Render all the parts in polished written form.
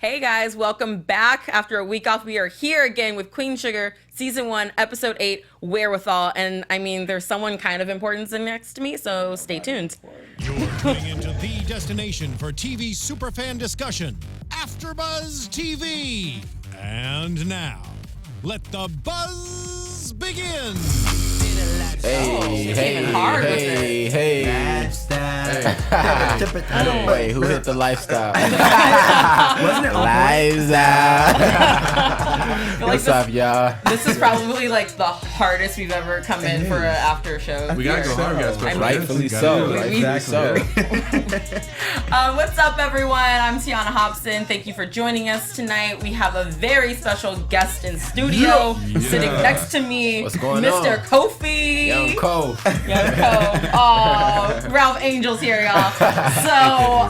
Hey guys, welcome back. After a week off, we are here again with Queen Sugar, Season 1, Episode 8, Wherewithal. And I mean, there's someone kind of important sitting next to me, so stay tuned. You're tuning into the destination for TV superfan discussion, AFTERBUZZ TV. And now, let the buzz begin. Hey, That's that. Wait, who hit the lifestyle? Wasn't it Lives out. What's up, y'all? This is probably like the hardest we've ever come in for an after show. We gotta go hard, guys. Rightfully so. Rightfully so. What's up, everyone? I'm Tiona Hobson. Thank you for joining us tonight. We have a very special guest in studio sitting next to me. What's going Mr. on? Kofi. Young Cole. Young Cole. Oh, Ralph Angel's here, y'all. So,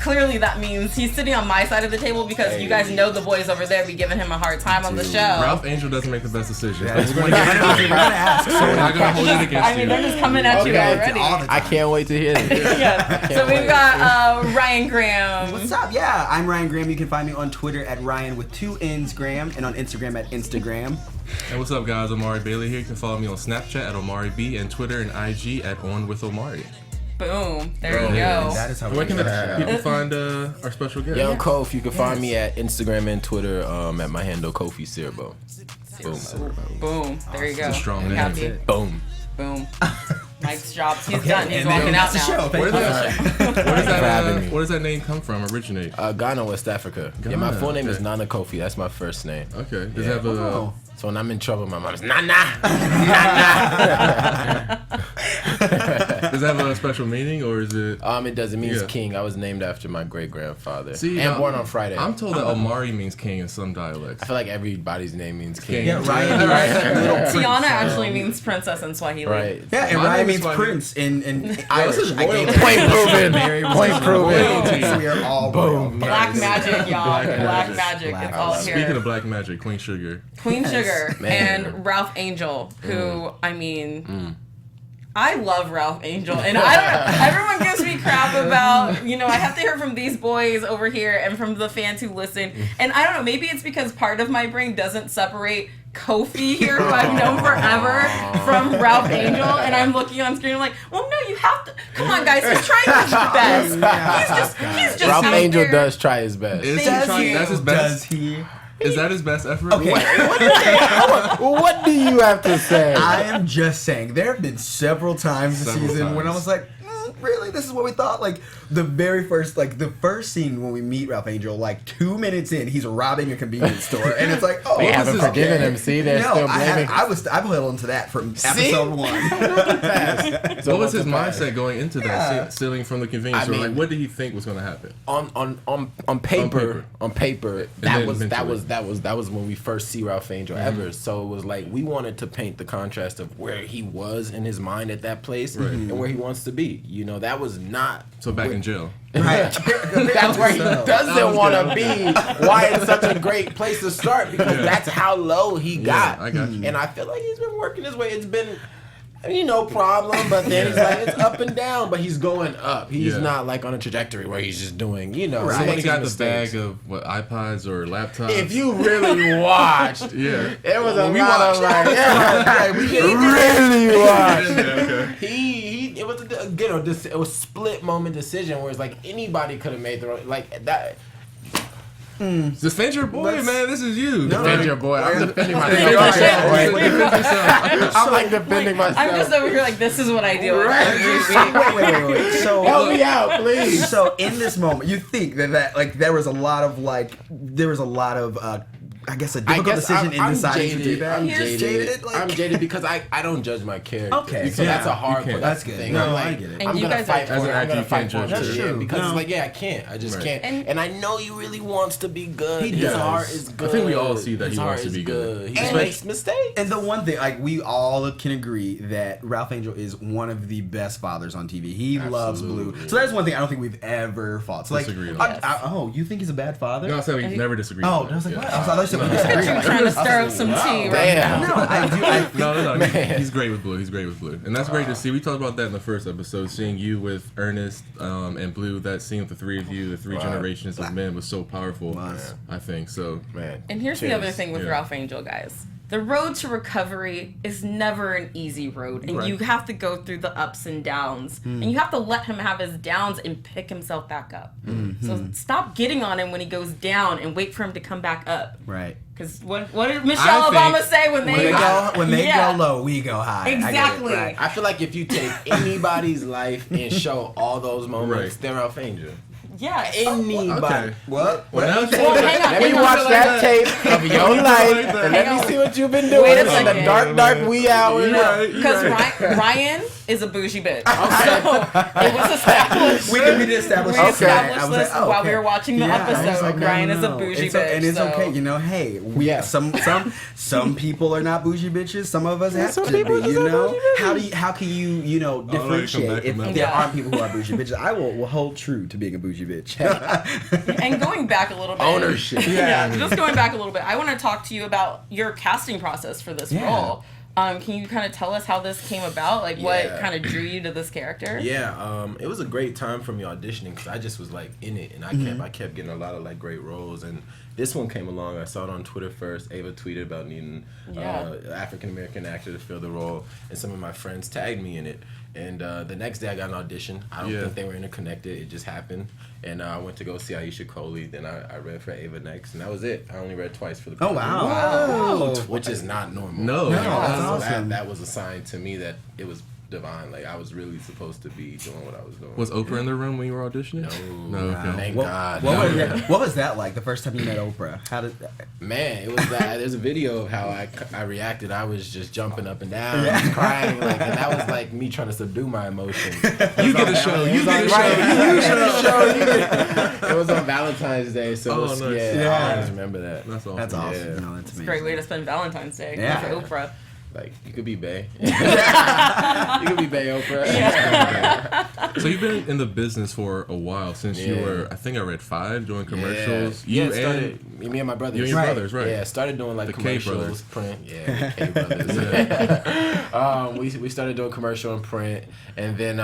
clearly that means he's sitting on my side of the table because you guys know the boys over there be giving him a hard time on the show. Ralph Angel doesn't make the best decisions. Yeah, we're not gonna hold it against I mean, they're just coming at you already. I can't wait to hear this. Yeah. So we've got Ryan Graham. What's up? Yeah, I'm Ryan Graham. You can find me on Twitter at Ryan with 2 N's Graham and on Instagram at Instagram. And what's up, guys? Omari Bailey here. You can follow me on Snapchat at Omari B and Twitter and IG at OnWithOmari. Boom. There you go. That is how Where can people find our special guest? Young Kofi, you can find me at Instagram and Twitter at my handle Kofi Siriboe. Boom. Boom. There you go. It's a strong We name. have you. Boom. Boom. Mike's dropped. He's done. He's walking out now. Where does that name come from? Originate? Ghana, West Africa. Yeah, my full name is Nana Kofi. That's my first name. Okay. Does it have a? So when I'm in trouble, my mom's Nana. Does that have a special meaning, or is it? It does. It means king. I was named after my great grandfather. See, and born on Friday. I'm told that Omari means king in some dialects. I feel like everybody's name means king. Yeah, Ryan. Tiona actually means princess in Swahili. Right. Yeah, and My Ryan name means is prince in Irish. this is I gave royalty. it- Point proven. Point proven. So we are all royal. Black magic, y'all. Black Black magic. magic. It's all here. Speaking of black magic, Queen Sugar. Queen Sugar Man. and Ralph Angel, who, I mean, I love Ralph Angel. And I don't know, everyone gives me crap about, I have to hear from these boys over here and from the fans who listen. And I don't know, maybe it's because part of my brain doesn't separate Kofi here, who I've known forever, from Ralph Angel. And I'm looking on screen, I'm like, well, no, you have to. Come on, guys, he's trying his best. He's just Ralph out Angel there. does try his best. That's his best. Does he? Is that his best effort? Okay. What do you have to say? I am just saying, there have been several times this season when I was like, really? This is what we thought? Like, the first scene when we meet Ralph Angel, like 2 minutes in, he's robbing a convience store. And it's like, oh, They this haven't is forgiven okay. him. See, they're No, still blaming. I've held on to that from episode 1. What was his mindset going into that, stealing from the convenience store? Like, what did he think was going to happen? On paper, that was when we first see Ralph Angel ever. So it was like we wanted to paint the contrast of where he was in his mind at that place and where he wants to be. That was not. So back in jail. Right. That's where he doesn't want to be. Why it's such a great place to start because that's how low he got. I got you. And I feel like he's been working his way. It's been. No problem, but then he's like, it's up and down, but he's going up. He's not like on a trajectory where he's just doing, So when he got the bag of iPods or laptops. If you really watched, there was a we lot of watched. we really watched. Okay. It was split moment decision where it's like anybody could have made the wrong, like that. Defend your boy, man. This is you. Defend your boy. I'm defending myself. Defend I'm like defending myself. I'm just over here like, this is what I deal with. Wait. So help me out, please. So in this moment, you think that there was a lot of I guess a difficult decision in deciding to do that. I'm jaded because I don't judge my character. Okay, so that's a hard part. That's the good. thing. No, I'm like, I get it. And I'm you gonna guys fight are- for it. I'm gonna fight for That's it. true. Because No. it's like, I can't. I just can't. And I know he really wants to be good. He His does. heart is good. I think we all see that His he wants heart to be is good. He just makes mistakes. And the one thing, we all can agree that Ralph Angel is one of the best fathers on TV. He loves Blue. So that's one thing I don't think we've ever fought. So Disagreed on. you think he's a bad father? No, I said we've never disagreed. Oh, on I was it. like, what? I thought you that we disagree. You trying to stir up some tea right now. No, I do. No. He's great with Blue. He's great with Blue, and that's great to see. We talked about that in the first episode. Seeing you with Ernest and Blue, that scene with the three of you, the three generations of men, was so powerful. I think so. Man. And here's the other thing with Ralph Angel, guys. The road to recovery is never an easy road, and you have to go through the ups and downs, and you have to let him have his downs and pick himself back up. So stop getting on him when he goes down, and wait for him to come back up. Right. Because what did Michelle Obama say when they go low, we go high. Exactly. I feel like if you take anybody's life and show all those moments, they're Ralph Angel. Yeah. Anybody. Okay. What? Well, Let me watch that tape of your life and let me see what you've been doing in the dark wee hours. Because Ryan is a bougie bitch. So it was established. We established this while we were watching the episode. Ryan is a bougie bitch. And it's okay. You know, hey, some people are not bougie bitches. Some of us have to be, you know? How can you differentiate if there aren't people who are bougie bitches? I will hold true to being a bougie bitch. And going back a little bit. Ownership. Yeah, just going back a little bit. I want to talk to you about your casting process for this role. Can you kind of tell us how this came about? Like, what kind of drew you to this character? Yeah, it was a great time for me auditioning because I just was like in it, and I kept getting a lot of like great roles. And this one came along. I saw it on Twitter first. Ava tweeted about needing an African American actor to fill the role, and some of my friends tagged me in it. And the next day I got an audition. I don't think they were interconnected. It just happened. And I went to go see Aisha Coley. Then I read for Ava next, and that was it. I only read twice for the Oh, wow. Which is not normal. No, that's awesome. That was a sign to me that it was divine. Like I was really supposed to be doing what I was doing. Was Oprah in the room when you were auditioning? No. Okay. Thank God. What was that like? The first time you met Oprah? How did that? Man, it was that. There's a video of how I reacted. I was just jumping up and down, I was crying, and that was like me trying to subdue my emotions. You get a show. You get a show. It was on Valentine's Day, so I always remember that. That's awesome. That's awesome. Yeah. No, that's amazing. Great way to spend Valentine's Day with Oprah. Like, you could be Bae. You could be Bae Oprah. Yeah. So you've been in the business for a while, since you were, I think I read 5, doing commercials. Me and my brothers. You and your brothers, right. Yeah, started doing like the commercials, K print. The K brothers. We started doing commercial and print, and then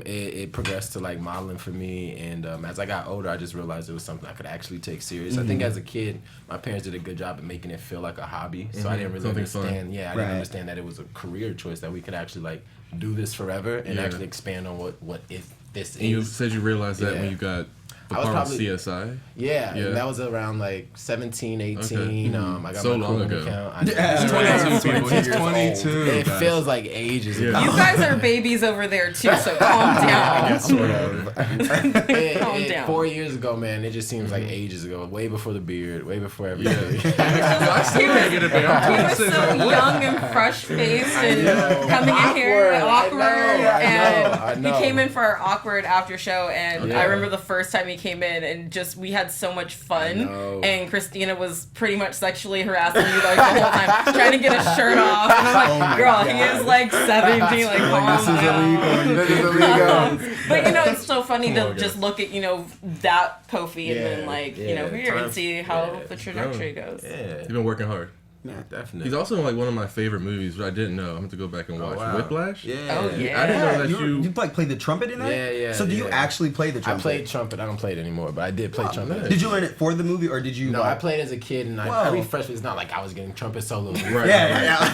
it progressed to like modeling for me. And as I got older, I just realized it was something I could actually take serious. I think as a kid, my parents did a good job at making it feel like a hobby. So I didn't really understand. Yeah, I didn't understand that it was a career choice, that we could actually like do this forever and actually expand on what this is. And you said you realized that when you got the part of CSI. Yeah, and that was around like 17, 18. I got so my long Korean ago. account. He's 22, people. He's 22. It feels like ages ago. You guys are babies over there too, so calm down. Sort of. Calm down. 4 years ago, man, it just seems like ages ago. Way before the beard, way before everything. I still can't get it back. He was so young and fresh-faced and coming in here awkward. I know. He came in for our awkward after show, and I remember the first time he came in, and just we had so much fun. And Christina was pretty much sexually harassing you like the whole time, trying to get his shirt off. And I'm like, girl, he is like 17, like calm down. This is illegal. But it's so funny to just look at that Kofi and then like here and see how the trajectory goes. Yeah, You've been working hard. Yeah, definitely. He's also in like one of my favorite movies, but I didn't know. I'm going to go back and watch Whiplash. Yeah. Oh, yeah. I didn't know that You played the trumpet in that? Yeah. So do you actually play the trumpet? I played trumpet. I don't play it anymore, but I did play trumpet. Did you learn it for the movie, or did you? No, I played as a kid, and I refreshed. It's not like I was getting trumpet solos. Right. Yeah.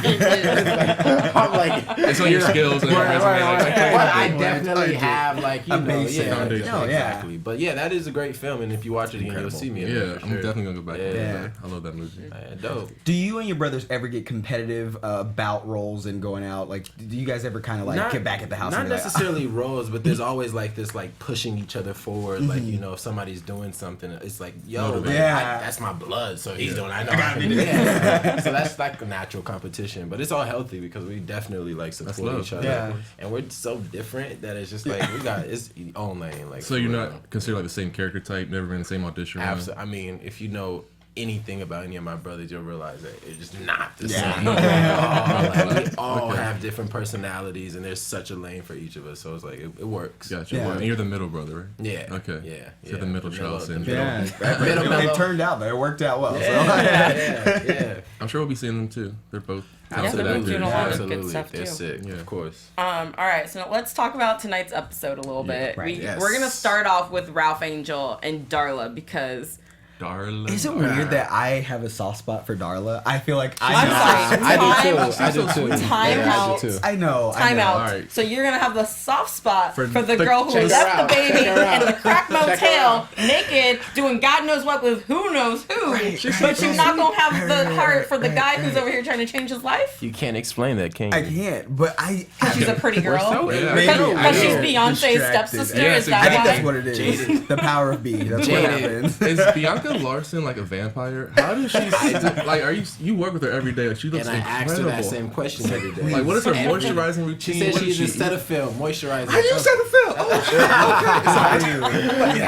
I'm like, it's on your skills and your resume. But I definitely have foundation. Exactly. But yeah, that is a great film, and if you watch it again, you'll see me. Yeah, I'm definitely gonna go back. Yeah, I love that movie. Dope. Do you and your brothers ever get competitive about roles and going out? Like, do you guys ever kind of like get back at the house? Not and be necessarily roles, but there's always like this like pushing each other forward. Like if somebody's doing something, it's like that's my blood, so he's doing. I know I gotta do that. So that's like a natural competition, but it's all healthy because we definitely like support each other, and we're so different that it's just like we got it's own lane. Like, so you're not considered like the same character type, never been in the same audition room? Absolutely. I mean, if you know anything about any of my brothers, you'll realize that it's just not the same. We all have different different personalities, and there's such a lane for each of us. So it's like it works. Gotcha. Yeah. And you're the middle brother, right? Yeah. Okay. Yeah. So you're the middle child syndrome. Yeah, it turned out, but it worked out well. Yeah. I'm sure we'll be seeing them too. They're both Yeah, talented they're both actors. doing a lot of Absolutely. good stuff, They're too. sick, Yeah. of course. All right, so now let's talk about tonight's episode a little bit. right, yes. We're gonna start off with Ralph Angel and Darla because Darla. Is it weird that I have a soft spot for Darla? I feel like I'm sorry. I do too. Time out. I do too. I know. Time out. Alright. So you're gonna have the soft spot for the the- girl who check her left out. the baby Check her out. in the crack Check her motel, out. naked, doing God knows what with who knows who. But you're not gonna have the heart for the guy who's over here trying to change his life. You can't explain that, can you? I can't, but I. She's a pretty girl. Yeah. Maybe. Because she's I know. Beyonce's Distracted. stepsister. Yes, Is that I think why? that's what it is. Jaded. The power of being. That's Jaded. what happens. Is Bianca Larson like a vampire? How does she like? Are you work with her every day? Like, she looks And I incredible. asked her that same question every day. Like, what is her Every day. moisturizing routine? She said What she does uses eat? Cetaphil moisturizer. I use Cetaphil. Oh,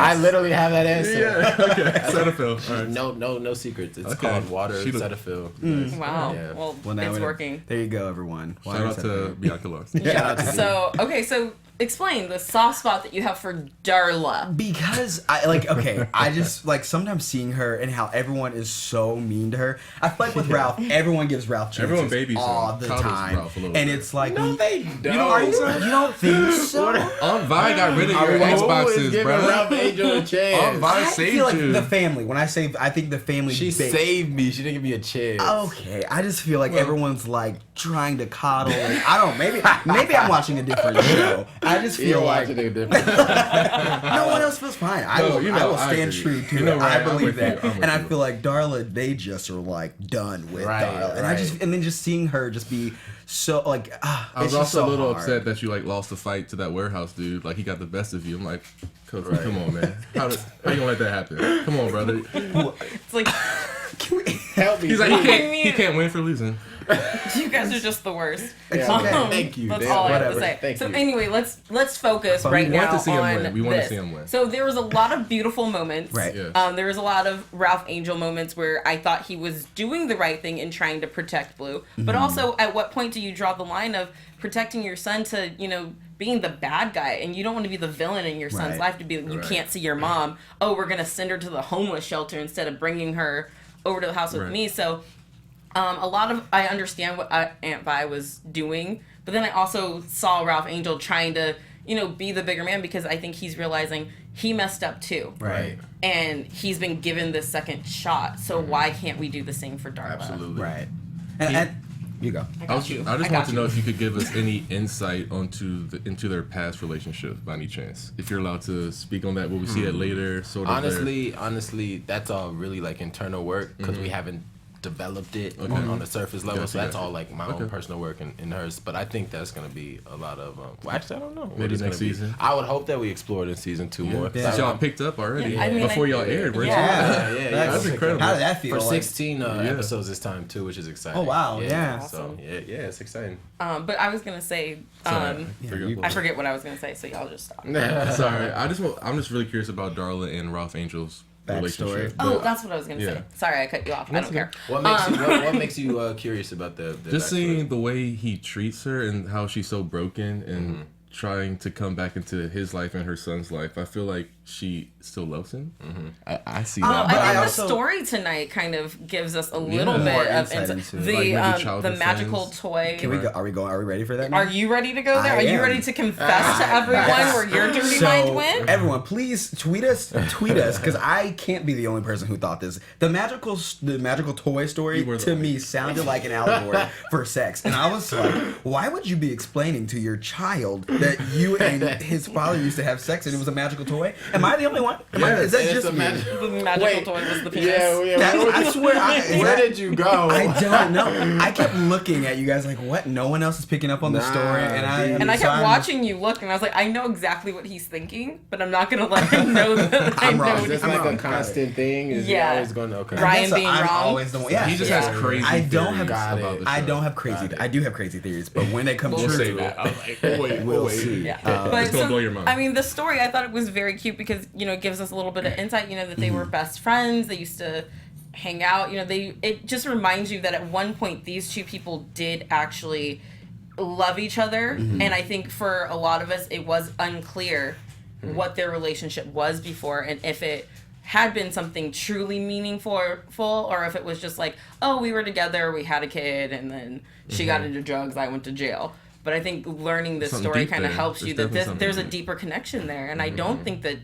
I literally have that answer. yeah. Okay. Cetaphil. All right. No secrets. It's Okay. called water She look- Cetaphil. Wow. Yeah. Well, now it's we- working. There you go, everyone. Shout out to Bianca Larson. Shout out to you. So, okay, so explain the soft spot that you have for Darla. Because I just like sometimes seeing her and how everyone is so mean to her. I feel like with Ralph, everyone gives Ralph chances Everyone babies him. all the Coddles time, Ralph a little and bit. it's like No, they don't. you don't think so? Vi got rid of your Xboxes, bro. Ralph Angel a chance. Vi I saved feel like you. the family. When I say, I think the family. She saved me. She didn't give me a chance. Okay, I just feel like everyone's like trying to coddle. And, I don't know. Maybe I'm watching a different show. I just feel You're like watching it different. no one else feels fine. I No, will, you I know, will I stand agree. true to You know, it. Ryan, I I'm believe with that, you. I'm with and I you. feel like Darla, they just are like done with Right, Darla, and right. then just seeing her just be so like. I was also a little upset that you like lost the fight to that warehouse dude. Like he got the best of you. I'm like, Kofi, come on, man. How you gonna let that happen? Come on, brother. It's like, Help me. He's like, I he can't win for losing. you guys are just the worst. It's okay. Thank you. That's Damn, all I have to whatever. say. Thank so you. anyway, let's focus But right we want now to see him on win. We want to this. see him win. So there was a lot of beautiful moments. Right. Yeah. There was a lot of Ralph Angel moments where I thought he was doing the right thing in trying to protect Blue. But also, at what point do you draw the line of protecting your son to, being the bad guy, and you don't want to be the villain in your son's Right. life to be you can't see your mom. Oh, we're gonna send her to the homeless shelter instead of bringing her over to the house with Right. me. So a lot of I understand what Aunt Vi was doing, but then I also saw Ralph Angel trying to be the bigger man because I think he's realizing he messed up too. Right. And he's been given this second shot, so why can't we do the same for Darla? Absolutely. Right. And you go. I just I want got to know if you could give us any insight into their past relationship by any chance. If you're allowed to speak on that, will we see it later? Sort of. Honestly, that's all really like internal work because we haven't developed it on the surface level. Gotcha, so that's gotcha. all like my own personal work and hers. But I think that's gonna be a lot of. Well, actually, I don't know. Maybe it's next gonna be. season? I would hope that we explore it in season 2 more. Yeah. Since y'all picked up already Yeah, I mean, before y'all aired, weren't yeah. you? Yeah, That's incredible. How did that feel? For like? 16 episodes this time too, which is exciting. Oh, wow, yeah. So Awesome. yeah, it's exciting. But I was gonna say, Sorry, I forget what I was gonna say, so y'all just stop. Sorry, I'm just really curious about Darla and Ralph Angel's relationship. Oh, But that's what I was gonna say. Yeah. Sorry, I cut you off. I don't care. What makes you curious about the just backstory? seeing the way he treats her and how she's so broken and trying to come back into his life and her son's life, I feel like she still loves him. I see that. I think I the also- story tonight kind of gives us a little Yeah. bit More of insight insight. into it. The Like maybe childhood the magical friends. toy. Can we go? Are we ready for that? Now? Are you ready to go there? I Are you am. ready to confess to everyone where your dirty mind went? Everyone, please tweet us, because I can't be the only person who thought this. The magical toy story You were the to only. me sounded like an allegory for sex, and I was like, why would you be explaining to your child that you and his father used to have sex and it was a magical toy? Am I the only one? Is that It's just a me? The magical toy was the penis. I swear. Where did you go? I don't know. I kept looking at you guys like, what? No one else is picking up on the story, and And I so kept I'm- watching you look, and I was like, I know exactly what he's thinking, but I'm not gonna let him know that I I'm know wrong. what Is he's this like wrong. a constant thing? Is he Yeah. always going to Ryan I guess being I'm wrong. always the one. Yeah, He just Yeah. has crazy I don't have- theories Got about it. the I show. don't have crazy. Got it. I do have crazy theories, but when they come We'll true, say that. I'm like, wait, we'll see. Yeah, It's gonna blow your mind. I mean, the story I thought it was very cute because it gives us a little bit of insight. That they were best friends. They used to hang out. It just reminds you that at one point these two people did actually love each other, and I think for a lot of us it was unclear what their relationship was before, and if it had been something truly meaningful, or if it was just like, oh, we were together, we had a kid, and then she got into drugs, I went to jail. But I think learning this story kind of helps you that there's a deeper connection there, and I don't think that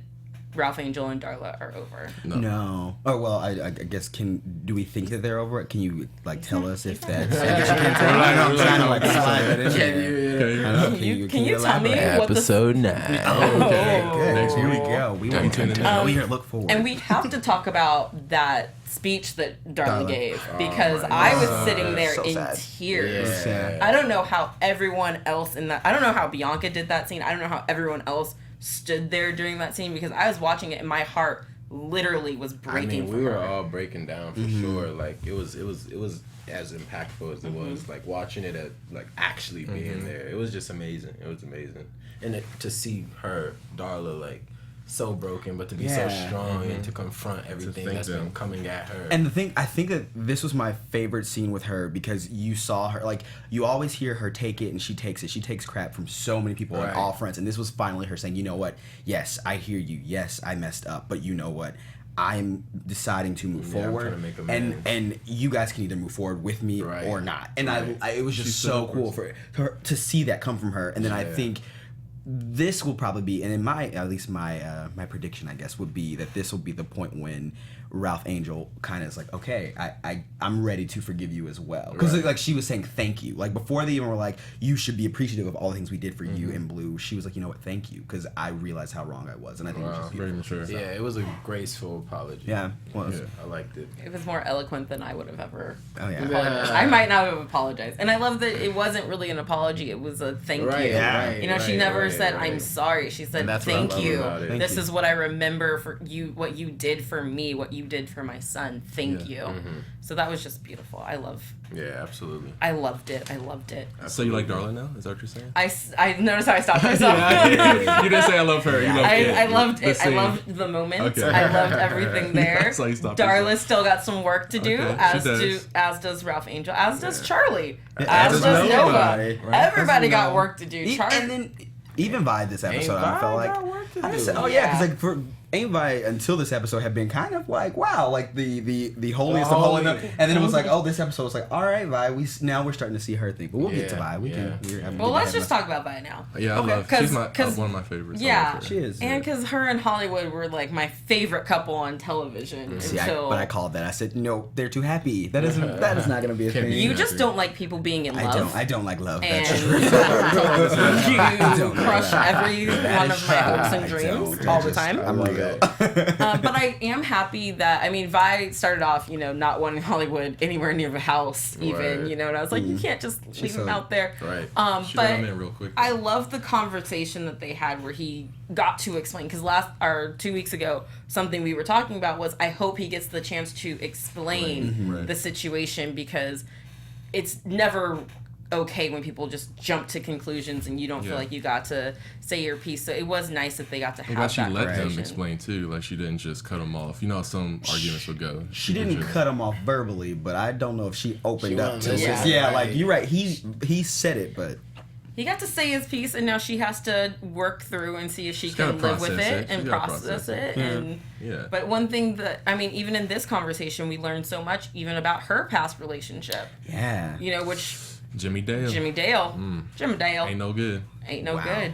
Ralph Angel and Darla are over. No. Oh well, I guess do we think that they're over it? Can you like tell us if that's? I guess you can't tell. I'm trying to like slide that in there. Can you tell me what the episode 9? Okay, good. Here we go. We want to we here look forward. And we have to talk about that speech that Darla gave, because I was sitting there in tears. Yeah. I don't know how everyone else in that. I don't know how Bianca did that scene. I don't know how everyone else stood there during that scene, because I was watching it and my heart literally was breaking. I mean, we were all breaking down for sure. Like it was as impactful as it was. Like watching it at like actually being there, it was just amazing. It was amazing, and to see her Darla like so broken, but to be so strong and to confront everything that's been coming at her. And the thing, I think that this was my favorite scene with her, because you saw her, like, you always hear her take it, and she takes it. She takes crap from so many people on all fronts, and this was finally her saying, you know what, yes, I hear you, yes, I messed up, but you know what, I'm deciding to move forward, I'm trying to make and you guys can either move forward with me or not. And I it was just so cool for her to see that come from her. And then I think this will probably be, and in my my prediction, I guess, would be that this will be the point when Ralph Angel kind of is like, okay, I'm ready to forgive you as well, because like she was saying thank you, like before they even were like, you should be appreciative of all the things we did for you in Blue. She was like, you know what, thank you, because I realized how wrong I was, and I think it was just very mature. Yeah, it was a graceful apology. Yeah, well, I liked it. It was more eloquent than I would have ever. Oh yeah. Apologized. I might not have apologized, and I love that it wasn't really an apology. It was a thank you. Yeah. You know, she never said I'm sorry. She said thank you. This is what I remember for you. What you did for me. What you did for my son. Thank you. So that was just beautiful. I loved it. I loved it. So you like Darla now? Is that what you're saying? I noticed how I stopped myself. You didn't say I love her. You loved it. I loved it. I loved the moment. Okay. I loved everything there. That's why you stopped Darla still got some work to do, as does Ralph Angel, as does Charley, as does Nova. Everybody got work to do. Charley. And then even by this episode, I felt like I said, because like for Amy until this episode had been kind of like, wow, like the holiest of holy, and then it was like, oh, this episode was like, all right, Vi, we're starting to see her thing, but we'll get to Vi. Well, let's just talk about Vi now. Yeah, I love. She's one of my favorites. Yeah, she is. And because her and Hollywood were like my favorite couple on television. But I called that. I said, no, they're too happy. That is not going to be a thing. You just don't like people being in love. I don't like love. And That's true. you crush every one of my hopes and dreams all the time. I'm like, but I am happy that, I mean, Vi started off, not wanting Hollywood anywhere near the house, even, and I was like, you can't just leave him out there. Right. She but got him in real quick. I love the conversation that they had where he got to explain, because 2 weeks ago, something we were talking about was, I hope he gets the chance to explain the situation, because it's never okay when people just jump to conclusions and you don't feel like you got to say your piece. So it was nice that they got to have that conversation. I'm glad she let them explain too. Like she didn't just cut them off. You know how some arguments would go. She didn't cut him off verbally, but I don't know if she opened up to it. Yeah, like you're right. He said it, but he got to say his piece, and now she has to work through and see if she can live with it and process it. And but one thing that, I mean, even in this conversation, we learned so much even about her past relationship. Yeah. Which Jimmy Dale. Jimmy Dale. Ain't no good. Good.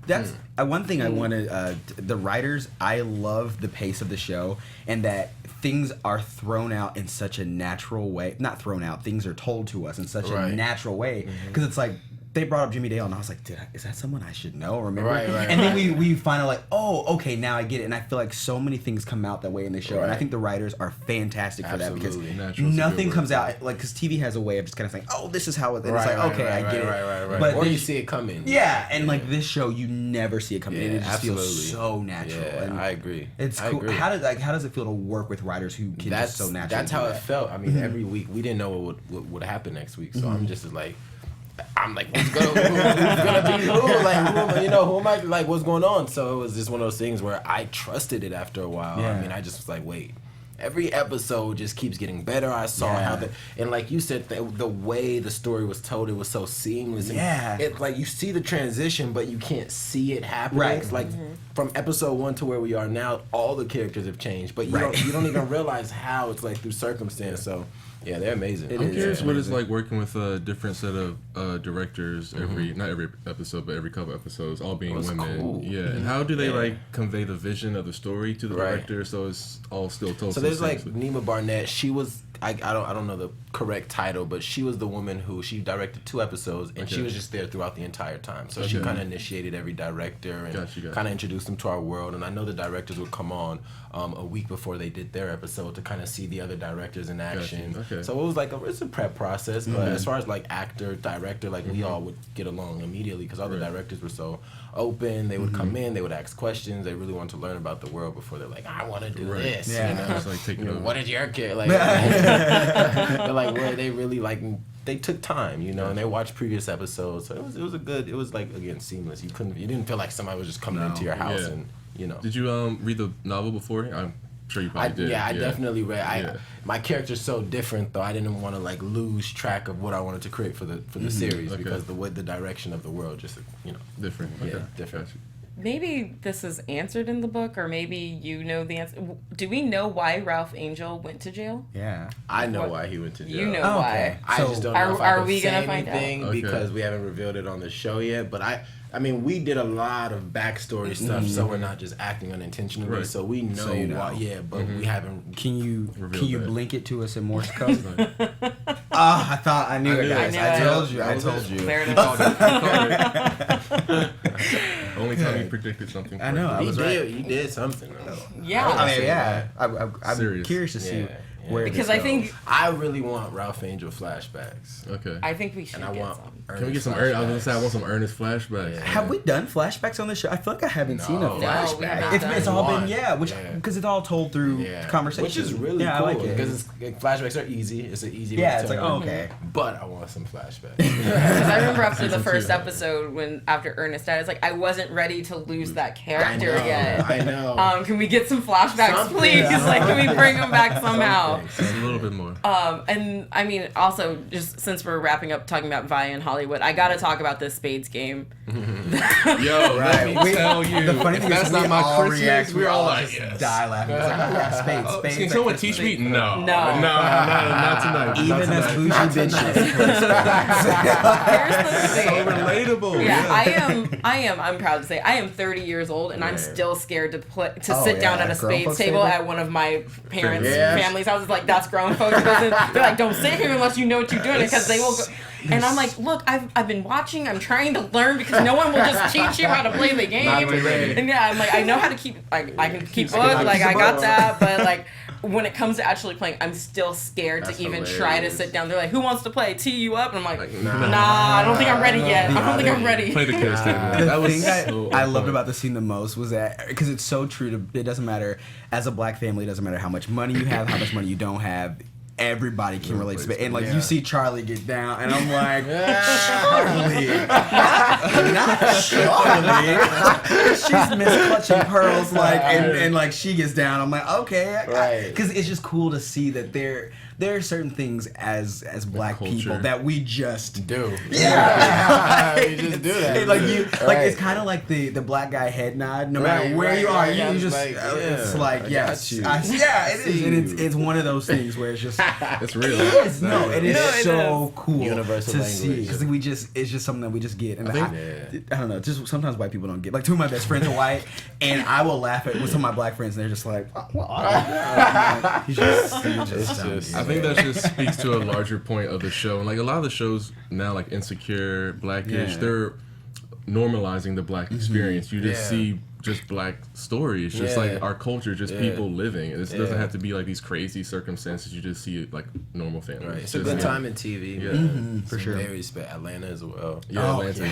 That's one thing I wanted. The writers, I love the pace of the show, and that things are thrown out in such a natural way. Not thrown out. Things are told to us in such a natural way, because it's like, they brought up Jimmy Dale, and I was like, is that someone I should know or remember? Right. And then we find out, like, oh, okay, now I get it. And I feel like so many things come out that way in the show. And I think the writers are fantastic for that, because nothing comes out, like, because TV has a way of just kind of saying, oh, this is how it is. And it's like, okay, I get it. Right. But or you see it coming. Yeah, and like this show, you never see it coming. And it just feels so natural. Yeah, and I agree. It's cool. How does it feel to work with writers who can just so naturally That's how it felt. I mean, every week, we didn't know what would happen next week. So I'm just like, who's gonna be who? Like, who am I? Like, what's going on? So it was just one of those things where I trusted it after a while. Yeah. I mean, I just was like, wait. every episode just keeps getting better. I saw how and like you said, the way the story was told, it was so seamless. And it like you see the transition, but you can't see it happening. Right. It's like from episode 1 to where we are now, all the characters have changed, but you don't even realize how. It's like through circumstance. So yeah, they're amazing. I'm curious what it's like working with a different set of directors not every episode, but every couple episodes, all being women. Cool. Yeah, and how do they like convey the vision of the story to the director so it's all still told? So there's like Nima Barnett. She was I don't know the correct title, but she was the woman who she directed 2 episodes, and she was just there throughout the entire time. So she kind of initiated every director and kind of introduced them to our world. And I know the directors would come on a week before they did their episode to kind of see the other directors in action. So it was like it's a prep process, but as far as like actor, director, like we all would get along immediately because all the directors were so open. They would come in, they would ask questions. They really wanted to learn about the world before they're like, I want to do this. Yeah. You know? It's like taking over. What did your kid like? They're like, where they really like. They took time, you know, and they watched previous episodes. So it was a good. It was like again seamless. You didn't feel like somebody was just coming into your house and you know. Did you read the novel before? I'm sure you probably did. Yeah, I definitely read. My character's so different though. I didn't want to like lose track of what I wanted to create for the series because the direction of the world just different. Different. Maybe this is answered in the book, or maybe you know the answer. Do we know why Ralph Angel went to jail? Yeah. I know why he went to jail. You know why. I just don't know if I can we say gonna find anything because we haven't revealed it on the show yet. But I mean, we did a lot of backstory stuff, so we're not just acting unintentionally. Right. So we know, why. Yeah, but we haven't. Can you that. blink it to us in Morse code? I thought I knew it, guys. I told you. There it is. Only time you predicted something. I know. I was right. You did something. Yeah. I mean, I'm Serious. curious to see where Because this I think goes. I really want Ralph Angel flashbacks. Okay. I think we should And I get want. some. Can we get some? I was gonna say I want some earnest flashbacks. Yeah. Have we done flashbacks on the show? I feel like I haven't seen a No, we flashback. haven't It's done all one. been because it's all told through conversation, which is really I cool like it. because flashbacks are easy. It's an easy way to It's like tell. okay. But I want some flashbacks. Because I remember after the first episode, after Ernest died, I was like, I wasn't ready to lose that character yet. I know. Can we get some flashbacks, please? Like, can we bring them back somehow? Just a little bit more. And I mean, also, just since we're wrapping up talking about Vi in Hollywood, I gotta talk about this Spades game. Yo, let me tell you. The funny if thing that's is, not we my all Christmas, react. we're all like, just die laughing. It's like, spades. Can someone teach me? No, not tonight. Even not as tonight. bougie bitches. Here's the thing. So relatable. Yeah, I am. I'm proud to say I am 30 years old, and I'm still scared to sit down at a grown spades folks table table? at one of my parents' Yeah. family's houses. Like, that's grown folks. They're like, don't sit here unless you know what you're doing, because they will go. And I'm like, look, I've been watching. I'm trying to learn because no one will just teach you how to play the game. And yeah, I'm like, I know how to keep. Like, I can keep books. Like, I got that. But like, when it comes to actually playing, I'm still scared to even try to sit down. They're like, who wants to play? Tee you up? And I'm like, nah, I don't think I'm ready yet. I don't think I'm ready. Play the kids table. The That was thing so I loved fun. about the scene the most was that, because it's so true to, it doesn't matter, as a black family, it doesn't matter how much money you have, how much money you don't have, everybody can relate to it. And like, you see Charley get down, and I'm like, Charley, not Charley. She's Miss Clutching Pearls, like, and like she gets down. I'm like, okay, because it's just cool to see that there are certain things as black people that we just do. Yeah, we just do that. Like it's kind of like the black guy head nod. No matter where you are, you just it's like yes, it is, and it's one of those things where it's just it's real. It is. No, it is so cool Universal to see, because it's just something that we just get. And I don't know, just sometimes white people don't get. Like, two of my best friends are white, and I will laugh at with some of my black friends, and they're just like, well, you just I think that just speaks to a larger point of the show. And like a lot of the shows now, like Insecure, Blackish, they're normalizing the black experience. You just see just black stories, just like our culture, just people living. It doesn't have to be like these crazy circumstances. You just see it like normal families. Right. It's a good time in TV. Yeah. for sure. Very Atlanta as well. Atlanta,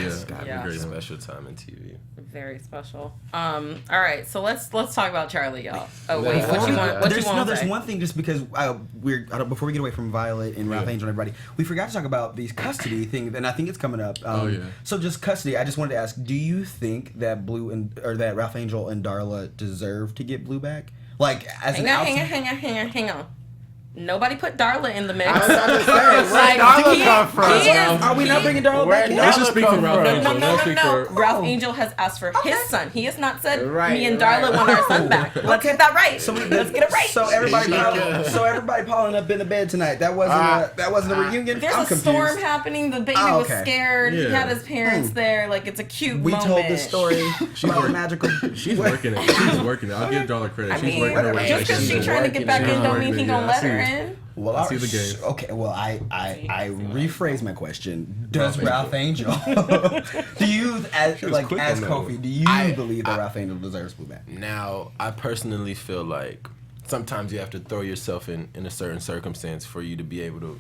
Yeah. great. Special time in TV. Very special. All right, so let's talk about Charley, y'all. Oh wait, what you want? What you want? There's one thing, just because before we get away from Violet and Ralph Angel and everybody, we forgot to talk about these custody thing, and I think it's coming up. So just custody. I just wanted to ask: do you think that Ralph Angel and Darla deserve to get Blue back? Like, as hang on. Nobody put Darla in the mix. I was about to say, where did Darla come from? Are we not bringing Darla back in? Let's just speak for Ralph Angel. No. Ralph Angel has asked for his son. He has not said me and Darla want our son back. Let's get that right. Let's get it right. So everybody piling up in the bed tonight. That wasn't a reunion. There's a storm happening. The baby was scared. He had his parents there. Like, it's a cute moment. We told this story. She's magical. She's working it. I'll give Darla credit. She's working her way. Just because she's trying to get back in don't mean he gonna let her in. Well, I see the game. Okay, well, I rephrase my question. Does Ralph Angel, do you, as Kofi, do you believe that Ralph Angel deserves blue back? Now, I personally feel like sometimes you have to throw yourself in a certain circumstance for you to be able to,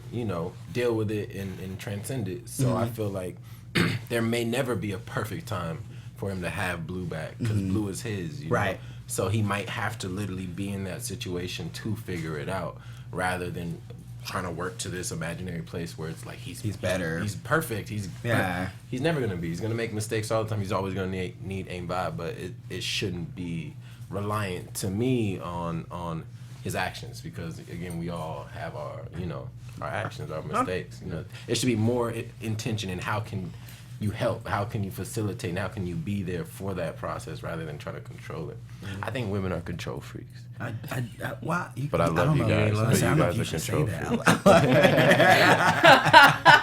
deal with it and transcend it. So I feel like there may never be a perfect time for him to have blue back, because blue is his, you know? So he might have to literally be in that situation to figure it out, rather than trying to work to this imaginary place where it's like he's better, he's perfect, he's never gonna be. He's gonna make mistakes all the time. He's always gonna need aim vibe, but it shouldn't be reliant to me on his actions, because again, we all have our actions, our mistakes. It should be more intention in how can you help, how can you facilitate, and how can you be there for that process rather than trying to control it. I think women are control freaks. But I love you guys. But you guys are control freaks.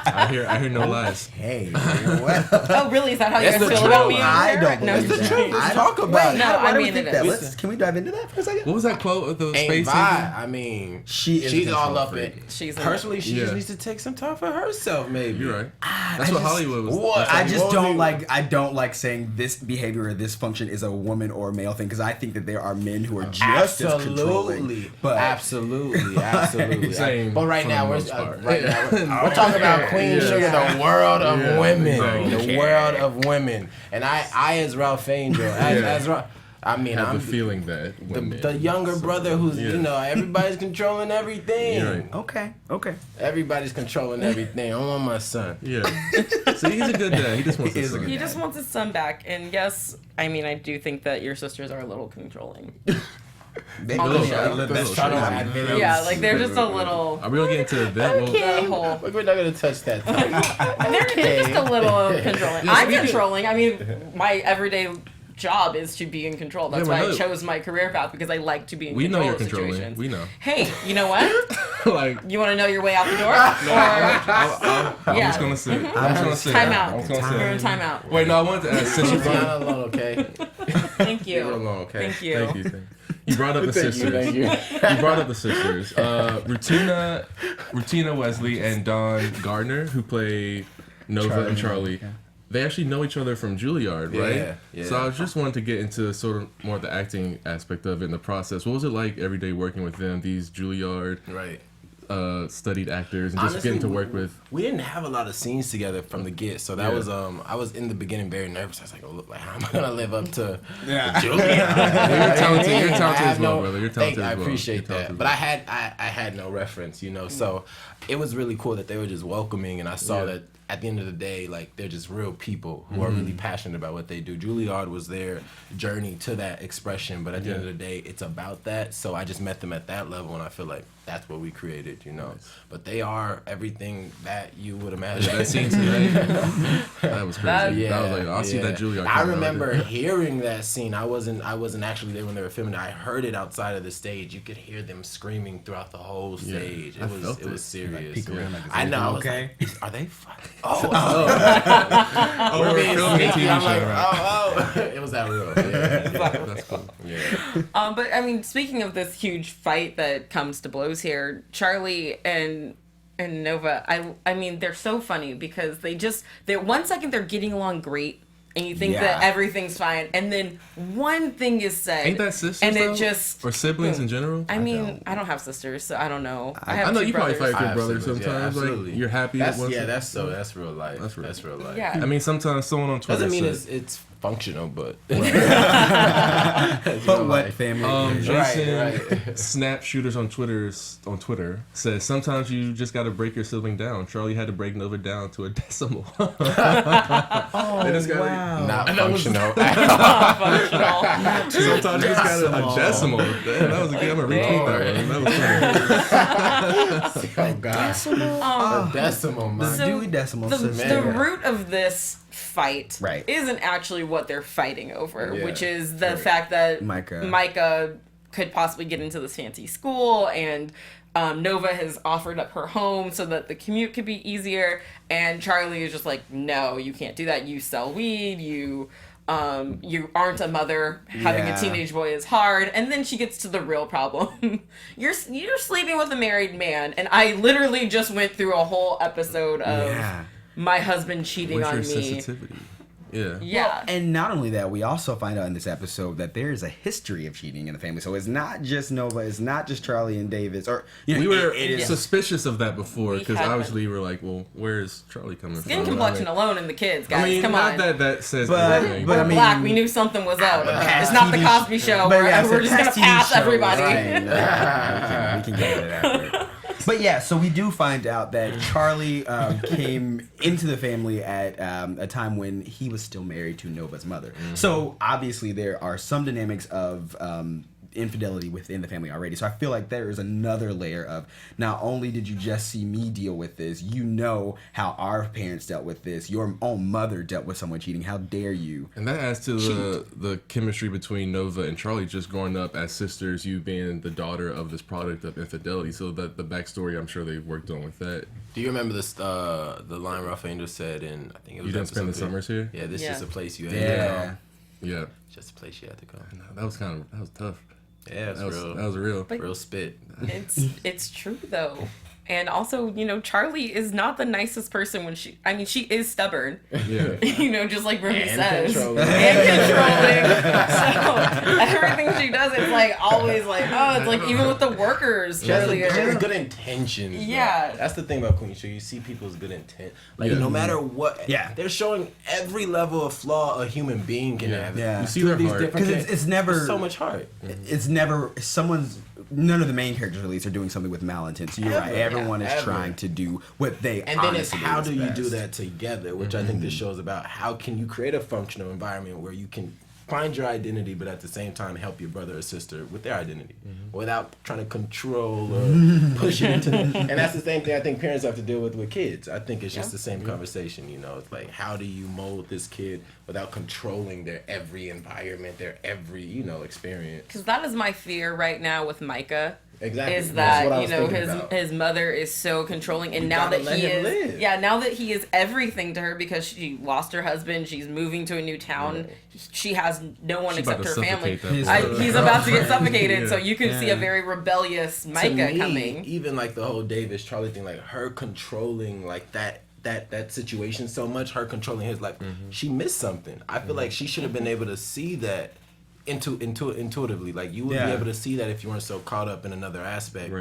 I hear no lies. Hey, oh, really? Is that how you guys feel about me? I don't believe the truth. I talk about it. No, I mean it is. Can we dive into that for a second? What was that quote of the space? I mean, she's all up in. Personally, she just needs to take some time for herself. Maybe you're right. That's what Hollywood was. I don't like saying this behavior or this function is a woman or a male thing, because I think that there are men who are just as controlling. But absolutely. Same but right now we're talking about Queen Sugar, the world of women, the world of women, and I as Ralph Angel, as I mean, I'm the feeling that the younger brother who's everybody's controlling everything. Right. Okay. Everybody's controlling everything. I want my son. Yeah. So he's a good dad. He just wants his son. He just wants his son back. And yes, I mean, I do think that your sisters are a little controlling. Let's try to admit it. Yeah, like they're just a little. Are we gonna get into that? We're not gonna touch that. They're just a little controlling. I'm controlling. I mean, my everyday job is to be in control. That's why I chose my career path, because I like to be in control of situations. We know you're controlling. We know. Hey, you know what? Like, you want to know your way out the door? I'm just gonna sit. I'm just gonna sit. Time out. You're in time out. Wait, no, I wanted to ask. Since you brought alone, okay? Thank you. Alone, okay? Thank you. You brought up the sisters. Thank you. You brought up the sisters. Rutina Wesley and Dawn Gardner, who play Nova and Charley. Yeah. They actually know each other from Gilyard, right? Yeah. So I just wanted to get into sort of more of the acting aspect of it in the process. What was it like every day working with them, these Gilyard studied actors, and just getting to work with? We didn't have a lot of scenes together from the get, so that was I was in the beginning very nervous. I was like, oh, look, like how am I gonna live up to Gilyard? You're talented as well, brother. You're talented as well. I appreciate that, but I had no reference, so it was really cool that they were just welcoming, and I saw that at the end of the day, like, they're just real people who are really passionate about what they do. Gilyard was their journey to that expression, but at the end of the day, it's about that. So I just met them at that level, and I feel like that's what we created, Nice. But they are everything that you would imagine. Yeah, that scene today, that was crazy. I was like, I'll see that Gilyard. I remember hearing that scene. I wasn't actually there when they were filming it. I heard it outside of the stage. You could hear them screaming throughout the whole stage. It was serious. I know. Okay. Like, are they fucking? We're filming a TV show, right? It was that real. Yeah. That's cool. Yeah. But I mean, speaking of this huge fight that comes to blows here, Charley and Nova, I mean, they're so funny because they're 1 second they're getting along great, and you think that everything's fine, and then one thing is said. Ain't that sisters, and though? It just or siblings in general? I mean, I don't have sisters, so I don't know. I know you probably fight with your brothers sometimes. Like, you're happy. That's real life. That's real life. Yeah. I mean, sometimes someone on Twitter doesn't mean it's functional, but but what family? Jason Snap Shooters on Twitter says sometimes you just got to break your sibling down. Charley had to break Nova down to a decimal. Oh, Wow. Not functional. Not functional. Sometimes you just got a decimal. Damn, that was a good. I'm gonna retweet that one. That was funny. Oh God. The decimal, man. The Dewey Decimal The System. root of this fight isn't actually what they're fighting over, which is the fact that Micah could possibly get into this fancy school, and Nova has offered up her home so that the commute could be easier, and Charley is just like, no, you can't do that. You sell weed. You aren't a mother. Having a teenage boy is hard. And then she gets to the real problem. You're sleeping with a married man, and I literally just went through a whole episode of my husband cheating on me. Sensitivity. Yeah. Yeah. Well, and not only that, we also find out in this episode that there is a history of cheating in the family. So it's not just Nova, it's not just Charley and Davis. Or we were suspicious of that before, because obviously we were like, well, where is Charley coming from? Skin complexion alone in the kids, guys. I mean, come not on. that says anything. But I mean, black. We knew something was up. It's not the Cosby Show where we're just gonna pass everybody. Right. we can get it after. But yeah, so we do find out that Charley came into the family at a time when he was still married to Nova's mother. Mm-hmm. So obviously there are some dynamics of infidelity within the family already. So I feel like there is another layer of, not only did you just see me deal with this, you know how our parents dealt with this. Your own mother dealt with someone cheating. How dare you? And that adds to the chemistry between Nova and Charley, just growing up as sisters, you being the daughter of this product of infidelity. So that the backstory, I'm sure they've worked on with that. Do you remember this? The line Ralph Angel said in, I think it was, you didn't spend the summers here? Yeah, this is just a place you had to go. Yeah. Just a place you had to go. No, that was tough. Yeah, that was real. But real spit. It's true though. And also, Charley is not the nicest person when she is stubborn. Yeah. Just like Remy says. Controlling. And controlling. So everything she does, it's like always like, it's like even with the workers. She has good intentions. Yeah. Bro. That's the thing about Queen Show. You see people's good intent. Like, no matter what. Yeah. They're showing every level of flaw a human being can have. Yeah. You see their heart. Because it's never... There's so much heart. It's never... None of the main characters, at least, are doing something with malintent. So you're right. Everyone is trying to do what they and then it's how do you best. do that together, which I think this show is about. How can you create a functional environment where you can find your identity, but at the same time help your brother or sister with their identity without trying to control or push it into them. And that's the same thing I think parents have to deal with kids. I think it's just the same conversation, It's like, how do you mold this kid without controlling their every environment, their every, experience? Because that is my fear right now with Micah. Exactly. Is that his mother is so controlling, and now that he is everything to her because she lost her husband, she's moving to a new town, she has no one except her family. He's about to get suffocated, so you can see a very rebellious Micah coming. Even like the whole Davis Charley thing, like her controlling like that situation so much, her controlling his life, she missed something. I feel like she should have been able to see that. Intuitively, like you would be able to see that if you weren't so caught up in another aspect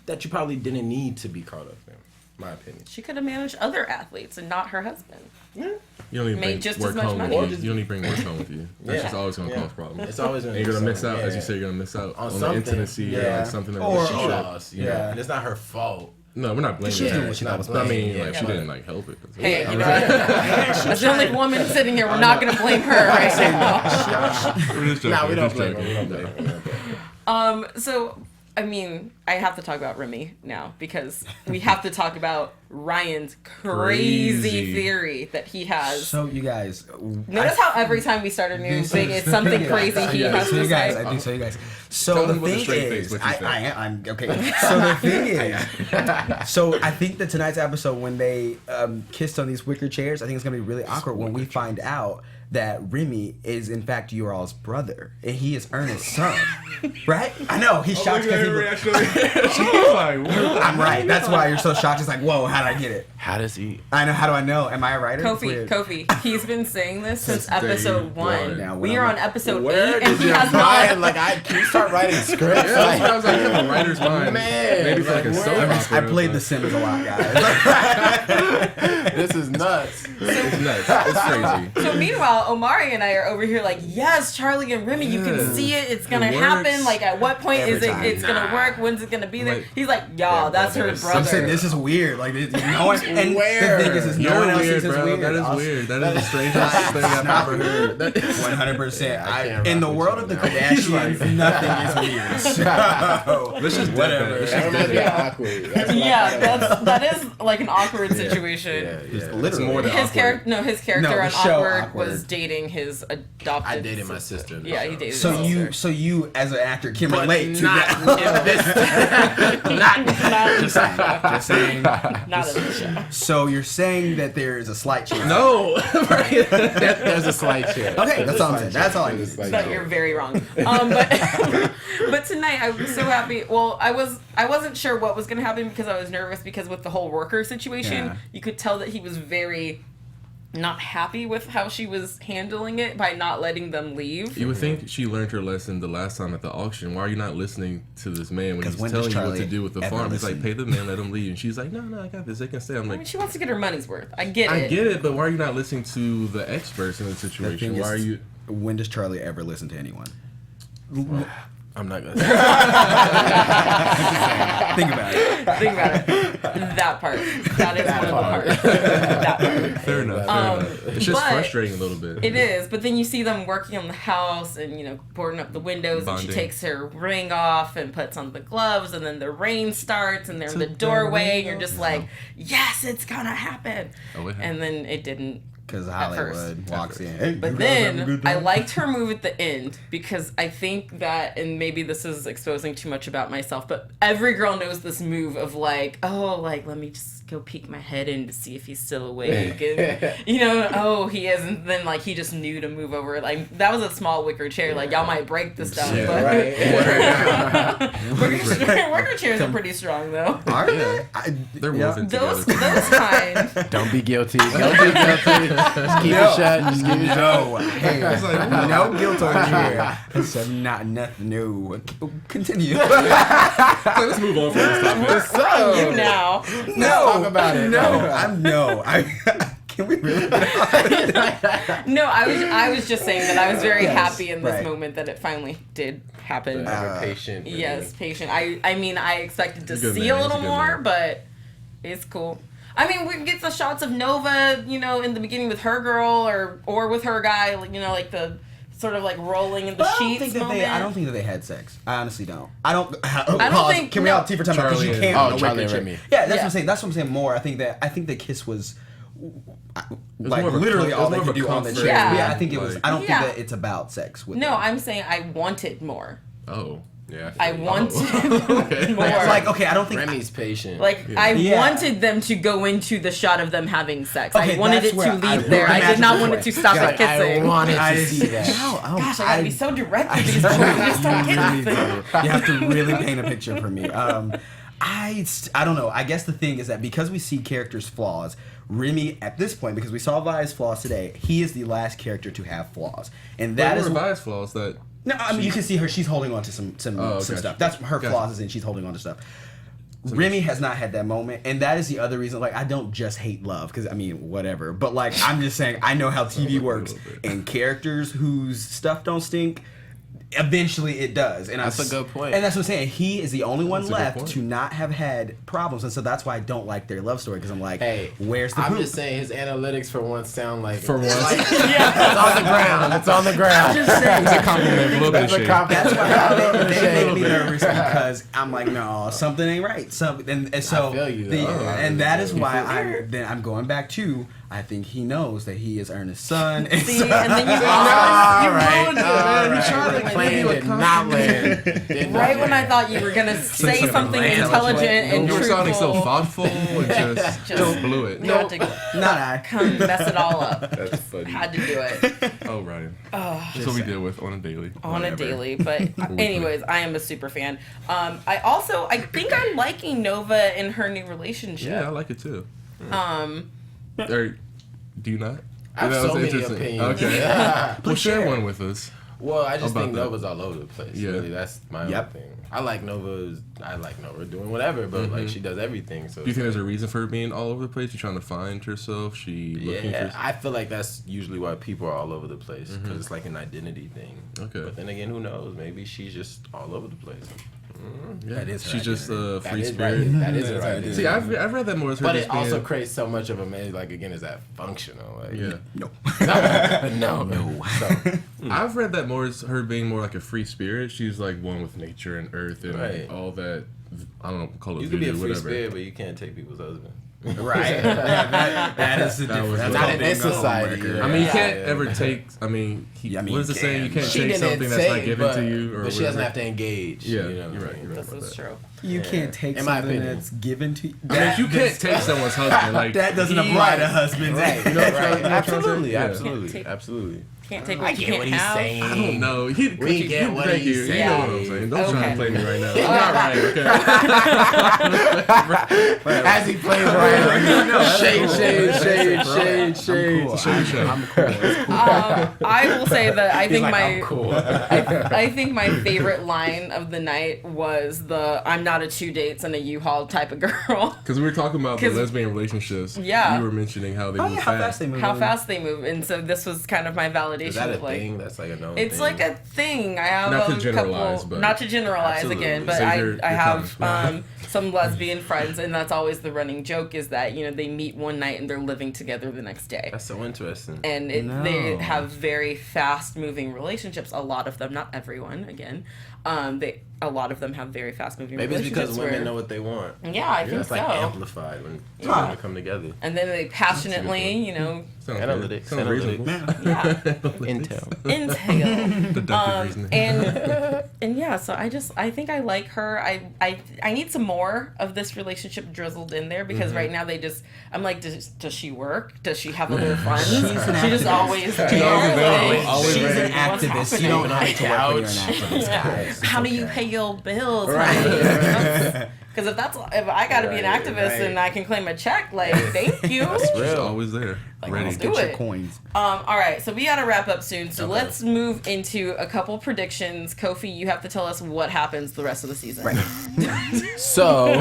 that you probably didn't need to be caught up in. My opinion. She could have managed other athletes and not her husband. Yeah. You don't even bring work home with you. You don't even bring work home with you. That's just always gonna cause problems. It's always gonna. And you're gonna miss out, as you say, you're gonna miss out on the intimacy or like something that she lost. And it's not her fault. No, we're not blaming her. She didn't like help it. Hey, as the only woman sitting here, we're not gonna blame her right now. We're just joking. No, we don't blame her. So, I have to talk about Remy now because we have to talk about Ryan's crazy theory that he has. So you guys, notice how every time we start a new thing, it's something crazy he has to say. I do so you guys. So the thing is, I'm okay. So the thing is, so I think that tonight's episode when they kissed on these wicker chairs, I think it's gonna be really awkward when we find out that Remy is in fact your all's brother and he is Ernest's son, right? I know he's shocked because I'm right. That's why you're so shocked. It's like, whoa, how did I get it? How does he? I know. How do I know? Am I a writer? Kofi. He's been saying this since episode 1. Now, we are on episode 8, and he has not. Like, can you start writing scripts? I was like, you have a writer's mind. Man, maybe for like a soap opera. I played The Sims a lot, guys. This is nuts. It's nuts. It's crazy. So meanwhile, Omari and I are over here like, yes, Charley and Remy, you can see it. It's gonna happen. Like, at what point is it? It's gonna work. When's it gonna be there? Like, He's like, y'all, that's her brother. I'm saying this is weird. Like, no one. And the thing is no one else thinks it's weird. That is weird. That is the strangest thing I've ever heard. 100%. In the world of the Kardashians, nothing is weird. So, Let's just whatever. Awkward. That is like an awkward situation. It's more than His awkward. character on the show Awkward was dating his adopted. I dated my sister. Yeah, he dated. So his sister. you as an actor can relate to not that. Just saying. Not in the show. So you're saying that there is a slight chance. No. There's a slight chance. Okay, that's all I'm saying. That's all I need. But you're very wrong. But tonight I was so happy. Well, I wasn't sure what was gonna happen because I was nervous because with the whole worker situation, you could tell that he was very not happy with how she was handling it by not letting them leave. You would think she learned her lesson the last time at the auction. Why are you not listening to this man when he's when telling does you what Charley to do with the ever farm? He's like, listen? pay the man, let him leave. And she's like, no, I got this. They can stay. I'm I like, mean, she wants to get her money's worth. I get it. I get it, but why are you not listening to the experts in the The situation? thing Why are is, you? When does Charley ever listen to anyone? I'm not gonna say. Think about it. Think about it. That part. That is one of the parts. That part. Fair enough. It's just but frustrating a little bit. It is, but then you see them working on the house and, you know, boarding up the windows, and she Bonding. takes her ring off and puts on the gloves, and then the rain starts, and they're in the doorway, and you're just like, yes, it's gonna happen. Oh, it And then it didn't. Because At Hollywood first. walks in. Hey, But you guys having a then good I time? liked her move at the end because I think that, and maybe this is exposing too much about myself, but every girl knows this move of like, oh, like, let me just go peek my head in to see if he's still awake. And, you know, oh, he is. And then, like, he just knew to move over. Like, that was a small wicker chair. Like, y'all might break the stuff. Yeah, but wicker chairs are pretty strong, though. Are they? They're yeah. woven Those together. kind. Don't be guilty. Don't be guilty. Just keep it shut. Just keep it shut. No, hey, no guilt over here. So not nothing. No, continue. Let's move on from this topic. You now. No, talk about it. Can we really? No, I was just saying that I was very happy in this right. moment that it finally did happen. Ever patient. Yes, patient. I mean, I expected to He's a good see man. a He's little a good more, man. but it's cool. I mean, we get the shots of Nova, you know, in the beginning with her girl or with her guy, like, you know, like the sort of like rolling in the sheets moment. I don't think that they had sex. I honestly don't. I don't think- Can we no. all T for time? Because you Charley can't. and- on a Charley wicker and chair. Remy. Yeah, that's what Yeah. I'm saying. That's what I'm saying more. I think the kiss was. Like more of a literally com- all it they was could more do of a on the comfort. chair. Yeah. Yeah, I think it was. Like- I don't Yeah. think that it's about sex with No, them. I'm saying I wanted more. Oh. Yeah. I wanted Okay. more. It's like okay, I don't think. Remy's patient. Like, I Yeah. wanted them to go into the shot of them having sex. Okay, I wanted that's it where to I lead there. I did imagined not it want it was. to stop Yeah, at kissing. I wanted I to just- see that. Gosh, I gotta be so direct with these boys. I just don't get anything. You have to really paint a picture for me. I don't know. I guess the thing is that because we see characters' flaws, Remy at this point, because we saw Vi's flaws today, he is the last character to have flaws, and that is Revised flaws that. no. I mean, you can see her; she's holding on to some gotcha. stuff. That's her Gotcha. flaws, is in she's holding on to stuff. Remy has not had that moment, and that is the other reason. Like, I don't just hate love, because I mean, whatever. But like, I'm just saying, I know how TV works, and characters whose stuff don't stink. Eventually, it does, and That's a good point. And that's what I'm saying. He is the only one That's a good left point. to not have had problems, and so that's why I don't like their love story. Because I'm like, Hey, where's the I'm proof? just saying his analytics for once sound like For once. It's on the ground. It's on the ground. I'm just saying. It's a compliment, a little bit of That's a shade. compliment. That's why they Shade. make me nervous because I'm like, no, something ain't right. And so I feel you, the, though. and that is You why I'm going back to I think he knows that he is Ernest's son. And See, so- and then you All ruined right. it. All right. tried to Plan did not land. Did not Right when land. I thought you were gonna say something something intelligent. intelligent and You were truthful. sounding so thoughtful and just blew it. Had to not I. come mess it all up. That's funny. Had to do it Oh, Ryan. That's what we deal with on a daily. on a daily. But anyways, I am a super fan. I think I'm liking Nova in her new relationship. Yeah, I like it too. Or, do you not? I have That so was many interesting. opinions. Okay. Yeah. Well, share one with us. Well, I just About think that. Nova's all over the place. Yeah. Really, that's my Yep. own thing. I like Nova doing whatever, but like she does everything. So Do you think there's a reason for her being all over the place? She trying to find herself? She looking yeah, for... I feel like that's usually why people are all over the place because it's like an identity thing. Okay. But then again, who knows? Maybe she's just all over the place. Yeah. That is her she's just a identity. free That is spirit. right. That is her identity. See, I've read that more as her But just it also being- creates so much of a man. Like again, is that functional? Like, Yeah. no. So, I've read that more as her being more like a free spirit. She's like one with nature and earth and Right. all that. I don't know, call it you can be a voodoo, free whatever. spirit, but you can't take people's husband. Right. that is the That was difference. Not Well, in this society. I mean, you Yeah. can't ever take. I mean, Yeah, I mean, what is you it saying? You can. can't She take didn't something that's say, not given but, to you, or but she doesn't whatever. have to engage. Yeah, you know? you're right. You're right This about is that. true. You can't take In my something opinion. that's given to you. I mean, you can't take someone's husband. Like That doesn't He- apply to husbands. Right. You know what I'm right. trying to say? Absolutely. Yeah. Absolutely. Can't take- Absolutely. Can't take I what you get can't what he's have. saying. I don't know. We get what thank he's you. saying. You know what I'm saying. Don't try Okay. to play me right now. Not right. Okay. As he plays around. Shade. I'm cool. It's cool. I will say that I think I'm cool. I think my favorite line of the night was the "I'm not a 2 dates and a U-Haul type of girl." Because we were talking about the 'Cause- lesbian relationships. Yeah. You were mentioning how they Oh move yeah, how fast. fast they move. How fast they move, and so this was kind of my validation. Is that a of like, thing? That's like a known it's thing. like a thing. I have Not to a generalize, couple, but- not to generalize Absolutely. again, but So I you're have coming. some lesbian friends, and that's always the running joke is that they meet one night and they're living together the next day. That's so interesting. And they No. have very fast moving relationships. A lot of them, not everyone, again. A lot of them have very fast moving Maybe it's relationships. because women where- know what they want. Yeah, I think That's so. like amplified when two Yeah. women come together. And then they passionately, Sounds Analytics. good. Sounds reasonable. yeah, Intel. entail. Deductive reasoning. And yeah, so I think I like her. I need some more of this relationship drizzled in there because right now I'm like, does she work? Does she have other friends? She's an She just activist. always there. available, always She's ready. an What's activist. You don't happening? have to work when you're an activist, guys. It's How do you okay. pay your bills? Right. Because if I got to be an Right, activist right. and I can claim a check, like thank you. She's Real. always there. Ready. let's do Get your it. coins. All right, so we got to wrap up soon. So Okay. let's move into a couple predictions. Kofi, you have to tell us what happens the rest of the season. Right. So,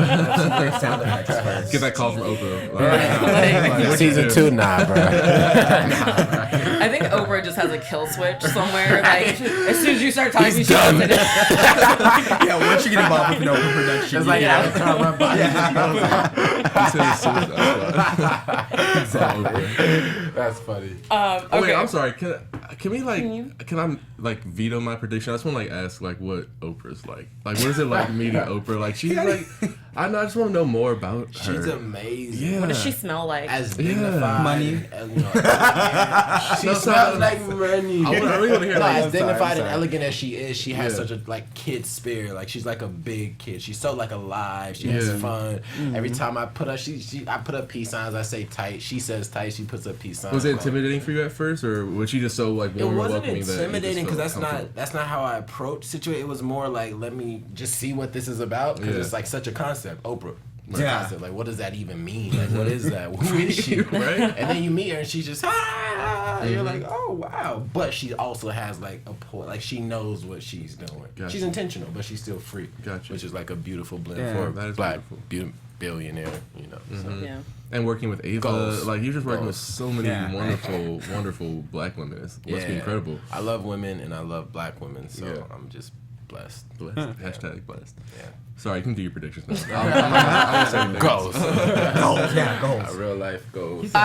Sound effects first. Get that call from Oprah. Like, season 2, nah, bro. I think Oprah just has a kill switch somewhere. Like as soon as you start talking, she's done. Yeah, once you get involved with an open production, It's like Avatar, my body. That's funny. Oh, Okay. wait, I'm sorry. Can we you? can I like veto my prediction? I just want to like ask like what Oprah's like. Like what is it like meeting Oprah? Like she's like I just want to know more about her. She's amazing. Yeah. What does she smell like? As dignified. Money. She smells like money. I really want to hear No, like as dignified and sorry. elegant as she is, she has Yeah. such a like kid spirit. Like she's like a big kid. She's so like alive. She has Yeah. fun. Every time I put up, I put up peace signs. I say tight. She says tight. She puts up peace signs. was it Like, intimidating for you at first, or was she just so like it warm and wasn't welcoming that you just intimidating because felt comfortable? that's not how I approach situation. It was more like let me just see what this is about because Yeah. it's like such a concept. Oprah. It's a Yeah. concept. Like what does that even mean? Like what is that? Who is she? Right? And then you meet her and she's just and you're like, oh wow. But she also has like a point. Like she knows what she's doing. Gotcha. She's intentional, but she's still free. Gotcha. Which is like a beautiful blend Yeah, for that a is black beautiful. billionaire. You know. So. Yeah. And working with Ava, Goals. like you're just working with Goals. so many Yeah. wonderful black women. It must be incredible. I love women and I love black women, so Yeah. I'm just blessed. Blessed. Hashtag blessed. Yeah. Sorry, you can do your predictions now. I won't say anything. Goals. Goals. Yeah, goals. Real life goals. So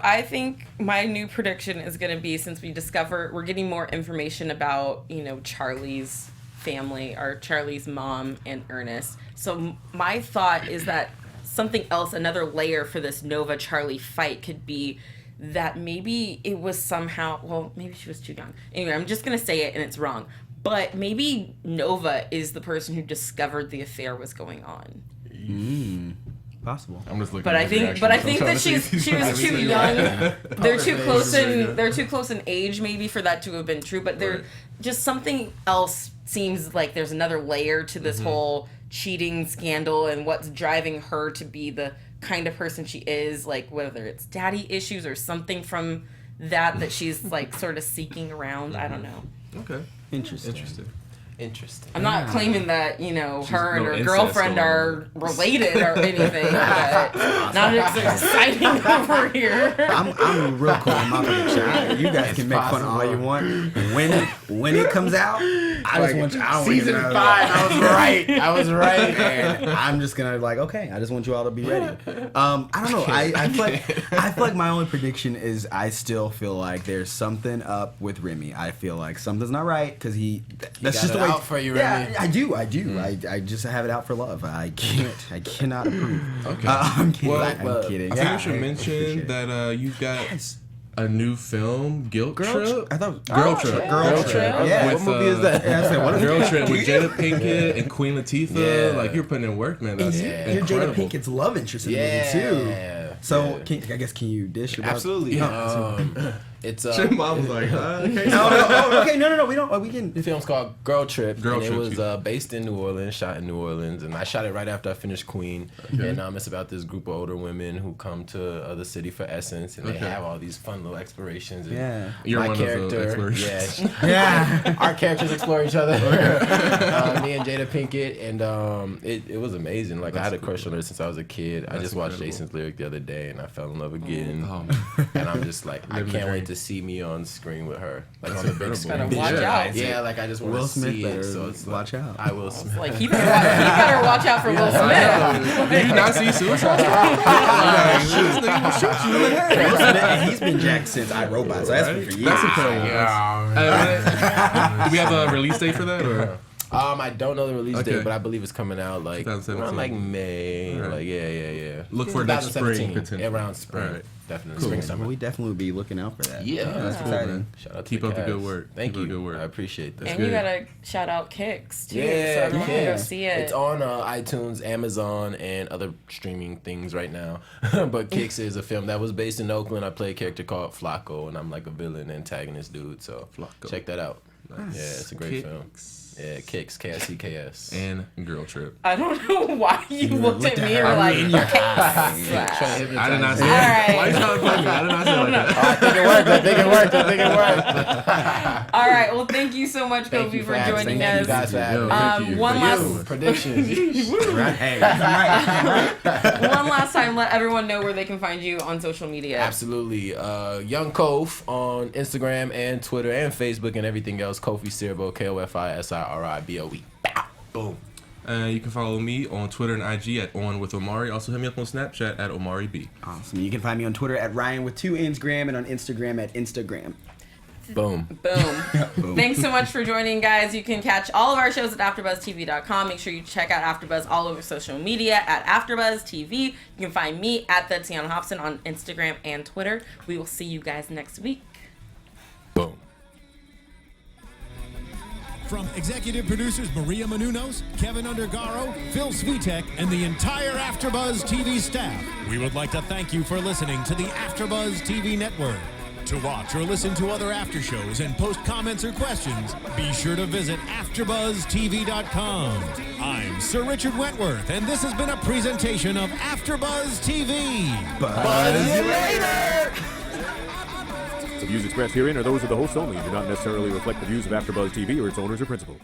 I think my new prediction is going to be since we're getting more information about, Charley's family or Charley's mom and Ernest. So my thought is that something else, another layer for this Nova Charley fight could be that maybe it was somehow, maybe she was too young. Anyway, I'm just going to say it and it's wrong. But maybe Nova is the person who discovered the affair was going on. Possible. I'm just looking. But at I his think, reaction. but I I'm think trying that to see if she was he's too actually young. right. They're too close in age maybe for that to have been true. But Right. just something else seems like there's another layer to this whole cheating scandal and what's driving her to be the kind of person she is. Like whether it's daddy issues or something from that she's like sort of seeking around. I don't know. Okay. Interesting. Interesting. I'm not claiming that, you know, her and no her incest girlfriend going are related or anything, but not as exciting over here. I'm real cool on my prediction. You guys can make fun all you want. When it comes out, I just want you. I don't Season want you to 5, I was right. I was right. And I'm just gonna okay. I just want you all to be ready. I don't know. I feel like my only prediction is I still feel like there's something up with Remy. I feel like something's not right because that's just the way. Out for you, Remy. Yeah, I do. I just have it out for love. I cannot approve. Okay. I'm kidding. Well, I'm kidding. I think we should mention that you've got a new film, Guilt Trip. I thought Girl Trip. Girl Trip. Yeah. What movie is that? Yeah, I said, what is Girl it? Trip with Jada Pinkett and Queen Latifah. Yeah. Like, you're putting in work, man. That's You're incredible. Jada Pinkett's love interest in the movie too. So I guess can you dish about? Absolutely. It's Mom was like, okay. Okay, no, we don't. We can. the film's called Girl Trip. Girl and Trip, it was based in New Orleans, shot in New Orleans, and I shot it right after I finished Queen. And it's about this group of older women who come to the city for essence, and they have all these fun little explorations. And Yeah. You're my one of the character, explorations. Yeah. our characters explore each other. Me and Jada Pinkett, and it was amazing. Like I had a crush on her since I was a kid. I just watched Jason's Lyric the other day, and I fell in love again. And I'm just like, I can't wait to see me on screen with her, like on the big screen. Better watch out. Yeah, like I just want Will to Smith see better it. So it's watch out. I will Smith. Like, he better watch out for Will Smith. Did you not see Suicide Will Smith, and he's been jacked since iRobot, so that's been for years. That's incredible. Do we have a release date for that? Or? I don't know the release Okay. date, but I believe it's coming out like 2017. around like May. Right. Like yeah. Look for next spring, 2017, potentially. around spring. Right. Definitely Cool. spring summer. Well, we definitely will be looking out for that. Yeah, That's Cool, exciting. man. Shout out to Keep the up the good cast. work. Thank Keep up you. the good work. I appreciate that. And good. you gotta shout out Kicks too, so Yeah, everyone can go yeah. see it. It's on iTunes, Amazon, and other streaming things right now. But Kicks is a film that was based in Oakland. I play a character called Flacco, and I'm like a villain antagonist dude. So Flacco. check that out. Yeah, it's a great film. Yeah, Kicks, K-I-C-K-S. And Girl Trip. I don't know why you looked at me and were her like, in your Kicks. I did not say All that. right. Why you trying to play me? I did not say like that. I think it worked. All right. Well, thank you so much, Thank Kofi, you for having joining me. Thank you us. guys for having me. Thank you. One last Predictions. Right. Hey, right. one last time, let everyone know where they can find you on social media. Absolutely. Young Kof on Instagram and Twitter and Facebook and everything else. Kofi Siriboe, Kofisiriboe. Boom. You can follow me on Twitter and IG at OnWithOmari. Also hit me up on Snapchat at OmariB. Awesome. You can find me on Twitter at Ryan with 2 N's Graham and on Instagram at Instagram. Boom. Boom. Thanks so much for joining, guys. You can catch all of our shows at AfterBuzzTV.com. Make sure you check out AfterBuzz all over social media at AfterBuzzTV. You can find me at the Tiona Hobson on Instagram and Twitter. We will see you guys next week. Boom. From executive producers Maria Menounos, Kevin Undergaro, Phil Svitek, and the entire AfterBuzz TV staff, we would like to thank you for listening to the AfterBuzz TV network. To watch or listen to other after shows and post comments or questions, be sure to visit AfterBuzzTV.com. I'm Sir Richard Wentworth, and this has been a presentation of AfterBuzz TV. Buzz you later! The views expressed herein are those of the hosts only and do not necessarily reflect the views of AfterBuzz TV or its owners or principals.